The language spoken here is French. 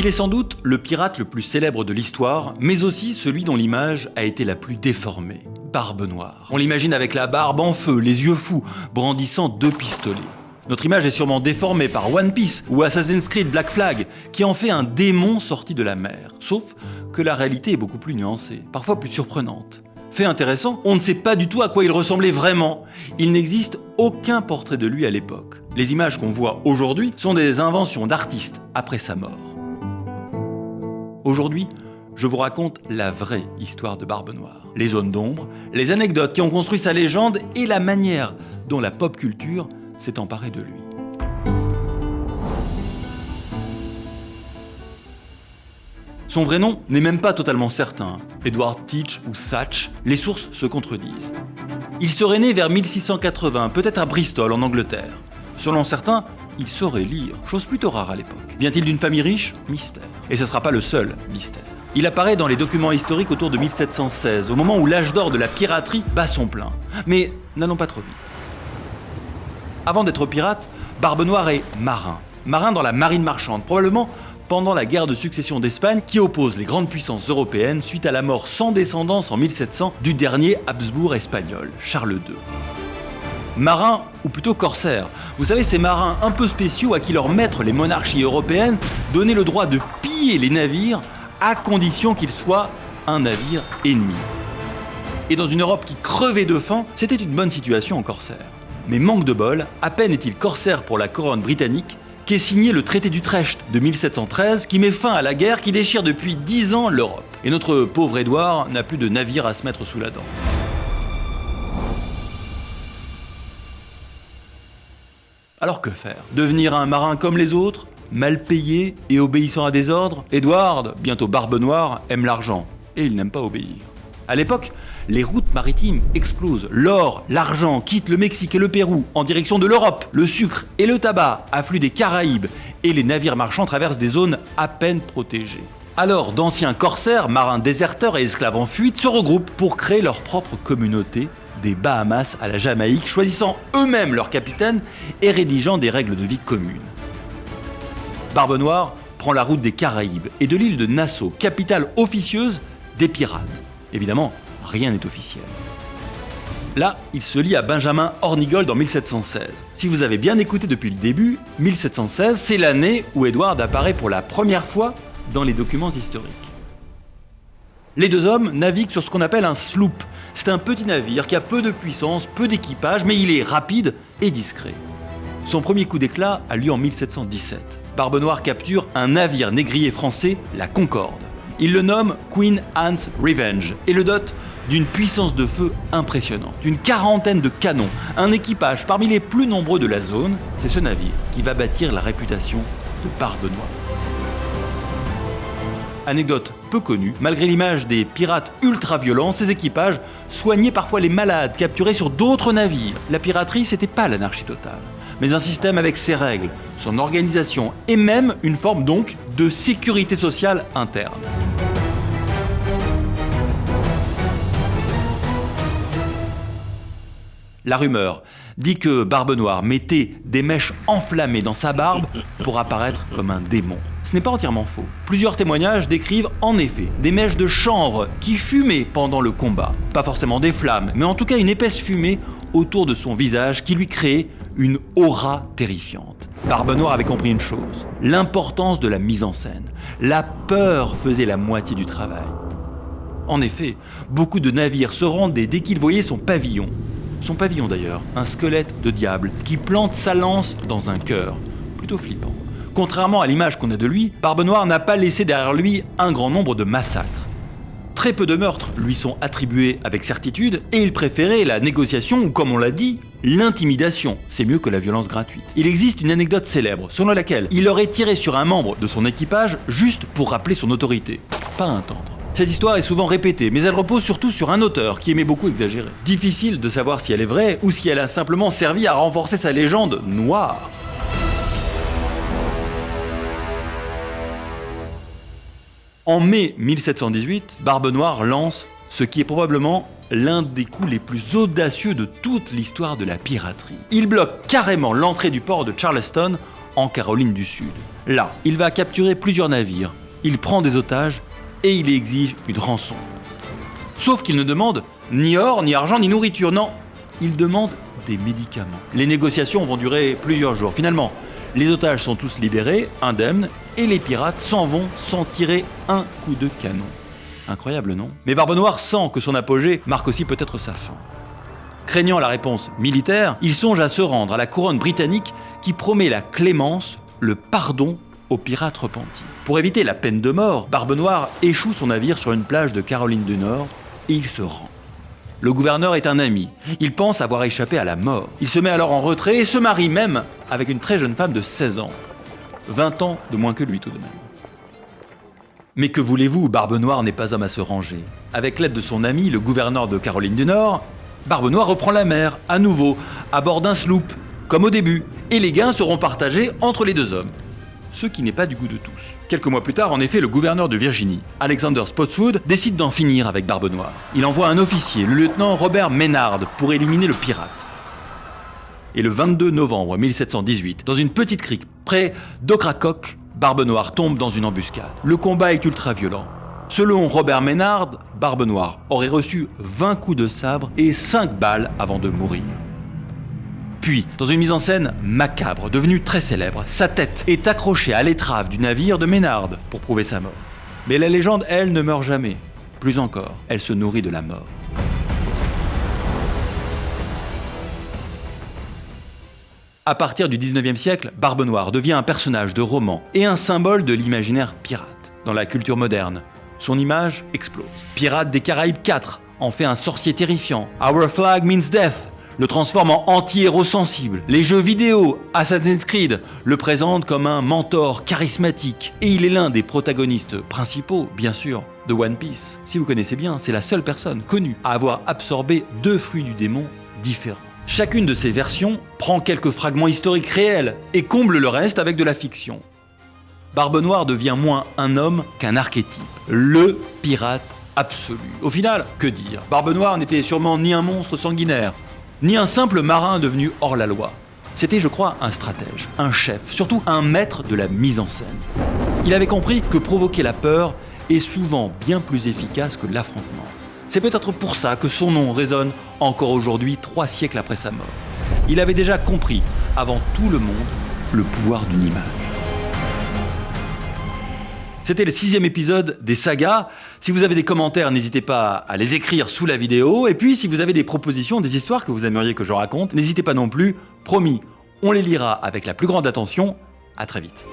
Il est sans doute le pirate le plus célèbre de l'histoire, mais aussi celui dont l'image a été la plus déformée. Barbe Noire. On l'imagine avec la barbe en feu, les yeux fous, brandissant 2 pistolets. Notre image est sûrement déformée par One Piece ou Assassin's Creed Black Flag, qui en fait un démon sorti de la mer. Sauf que la réalité est beaucoup plus nuancée, parfois plus surprenante. Fait intéressant, on ne sait pas du tout à quoi il ressemblait vraiment. Il n'existe aucun portrait de lui à l'époque. Les images qu'on voit aujourd'hui sont des inventions d'artistes après sa mort. Aujourd'hui, je vous raconte la vraie histoire de Barbe Noire. Les zones d'ombre, les anecdotes qui ont construit sa légende et la manière dont la pop culture s'est emparée de lui. Son vrai nom n'est même pas totalement certain. Edward Teach ou Satch, les sources se contredisent. Il serait né vers 1680, peut-être à Bristol en Angleterre. Selon certains, il saurait lire, chose plutôt rare à l'époque. Vient-il d'une famille riche ? Mystère. Et ce ne sera pas le seul mystère. Il apparaît dans les documents historiques autour de 1716, au moment où l'âge d'or de la piraterie bat son plein. Mais n'allons pas trop vite. Avant d'être pirate, Barbe Noire est marin. Marin dans la marine marchande, probablement pendant la guerre de succession d'Espagne qui oppose les grandes puissances européennes suite à la mort sans descendance en 1700 du dernier Habsbourg espagnol, Charles II. Marin, ou plutôt corsaire. Vous savez, ces marins un peu spéciaux à qui leur maître les monarchies européennes donnaient le droit de piller les navires à condition qu'ils soient un navire ennemi. Et dans une Europe qui crevait de faim, c'était une bonne situation en corsaire. Mais manque de bol, à peine est-il corsaire pour la couronne britannique qu'est signé le traité d'Utrecht de 1713 qui met fin à la guerre qui déchire depuis 10 ans l'Europe. Et notre pauvre Édouard n'a plus de navire à se mettre sous la dent. Alors que faire ? Devenir un marin comme les autres ? Mal payé et obéissant à des ordres ? Edward, bientôt Barbe Noire, aime l'argent et il n'aime pas obéir. À l'époque, les routes maritimes explosent. L'or, l'argent quittent le Mexique et le Pérou en direction de l'Europe. Le sucre et le tabac affluent des Caraïbes et les navires marchands traversent des zones à peine protégées. Alors, d'anciens corsaires, marins déserteurs et esclaves en fuite se regroupent pour créer leur propre communauté, des Bahamas à la Jamaïque, choisissant eux-mêmes leur capitaine et rédigeant des règles de vie communes. Barbe Noire prend la route des Caraïbes et de l'île de Nassau, capitale officieuse des pirates. Évidemment, rien n'est officiel. Là, il se lie à Benjamin Hornigold en 1716. Si vous avez bien écouté depuis le début, 1716, c'est l'année où Edward apparaît pour la première fois dans les documents historiques. Les deux hommes naviguent sur ce qu'on appelle un sloop. C'est un petit navire qui a peu de puissance, peu d'équipage, mais il est rapide et discret. Son premier coup d'éclat a lieu en 1717. Barbe Noire capture un navire négrier français, la Concorde. Il le nomme Queen Anne's Revenge et le dote d'une puissance de feu impressionnante, d'une quarantaine de canons, un équipage parmi les plus nombreux de la zone. C'est ce navire qui va bâtir la réputation de Barbe Noire. Anecdote peu connue, malgré l'image des pirates ultra-violents, ces équipages soignaient parfois les malades capturés sur d'autres navires. La piraterie, c'était pas l'anarchie totale, mais un système avec ses règles, son organisation et même une forme donc de sécurité sociale interne. La rumeur dit que Barbe Noire mettait des mèches enflammées dans sa barbe pour apparaître comme un démon. Ce n'est pas entièrement faux. Plusieurs témoignages décrivent en effet des mèches de chanvre qui fumaient pendant le combat. Pas forcément des flammes, mais en tout cas une épaisse fumée autour de son visage qui lui créait une aura terrifiante. Barbe Noire avait compris une chose, l'importance de la mise en scène. La peur faisait la moitié du travail. En effet, beaucoup de navires se rendaient dès qu'ils voyaient son pavillon. Son pavillon d'ailleurs, un squelette de diable qui plante sa lance dans un cœur. Plutôt flippant. Contrairement à l'image qu'on a de lui, Barbe Noire n'a pas laissé derrière lui un grand nombre de massacres. Très peu de meurtres lui sont attribués avec certitude et il préférait la négociation ou, comme on l'a dit, l'intimidation. C'est mieux que la violence gratuite. Il existe une anecdote célèbre selon laquelle il aurait tiré sur un membre de son équipage juste pour rappeler son autorité. Pas un tendre. Cette histoire est souvent répétée, mais elle repose surtout sur un auteur qui aimait beaucoup exagérer. Difficile de savoir si elle est vraie ou si elle a simplement servi à renforcer sa légende noire. En mai 1718, Barbe Noire lance ce qui est probablement l'un des coups les plus audacieux de toute l'histoire de la piraterie. Il bloque carrément l'entrée du port de Charleston en Caroline du Sud. Là, il va capturer plusieurs navires, il prend des otages et il exige une rançon. Sauf qu'il ne demande ni or, ni argent, ni nourriture, non, il demande des médicaments. Les négociations vont durer plusieurs jours. Finalement, les otages sont tous libérés, indemnes, et les pirates s'en vont sans tirer un coup de canon. Incroyable, non? Mais Barbe-Noire sent que son apogée marque aussi peut-être sa fin. Craignant la réponse militaire, il songe à se rendre à la couronne britannique qui promet la clémence, le pardon aux pirates repentis. Pour éviter la peine de mort, Barbe-Noire échoue son navire sur une plage de Caroline du Nord et il se rend. Le gouverneur est un ami, il pense avoir échappé à la mort. Il se met alors en retrait et se marie même avec une très jeune femme de 16 ans. 20 ans de moins que lui tout de même. Mais que voulez-vous, Barbe-Noire n'est pas homme à se ranger. Avec l'aide de son ami, le gouverneur de Caroline du Nord, Barbe-Noire reprend la mer, à nouveau, à bord d'un sloop, comme au début, et les gains seront partagés entre les deux hommes. Ce qui n'est pas du goût de tous. Quelques mois plus tard, en effet, le gouverneur de Virginie, Alexander Spotswood, décide d'en finir avec Barbe-Noire. Il envoie un officier, le lieutenant Robert Maynard, pour éliminer le pirate. Et le 22 novembre 1718, dans une petite crique près d'Ocracoke, Barbe-Noire tombe dans une embuscade. Le combat est ultra violent. Selon Robert Maynard, Barbe-Noire aurait reçu 20 coups de sabre et 5 balles avant de mourir. Puis, dans une mise en scène macabre, devenue très célèbre, sa tête est accrochée à l'étrave du navire de Maynard pour prouver sa mort. Mais la légende, elle, ne meurt jamais. Plus encore, elle se nourrit de la mort. À partir du 19e siècle, Barbe-Noire devient un personnage de roman et un symbole de l'imaginaire pirate. Dans la culture moderne, son image explose. Pirates des Caraïbes 4 en fait un sorcier terrifiant. Our flag means death le transforme en anti-héros sensible. Les jeux vidéo, Assassin's Creed, le présentent comme un mentor charismatique. Et il est l'un des protagonistes principaux, bien sûr, de One Piece. Si vous connaissez bien, c'est la seule personne connue à avoir absorbé 2 fruits du démon différents. Chacune de ces versions prend quelques fragments historiques réels et comble le reste avec de la fiction. Barbe-Noire devient moins un homme qu'un archétype, le pirate absolu. Au final, que dire? Barbe-Noire n'était sûrement ni un monstre sanguinaire, ni un simple marin devenu hors la loi. C'était, je crois, un stratège, un chef, surtout un maître de la mise en scène. Il avait compris que provoquer la peur est souvent bien plus efficace que l'affrontement. C'est peut-être pour ça que son nom résonne encore aujourd'hui, 3 siècles après sa mort. Il avait déjà compris, avant tout le monde, le pouvoir d'une image. C'était le 6e épisode des sagas. Si vous avez des commentaires, n'hésitez pas à les écrire sous la vidéo. Et puis, si vous avez des propositions, des histoires que vous aimeriez que je raconte, n'hésitez pas non plus. Promis, on les lira avec la plus grande attention. À très vite.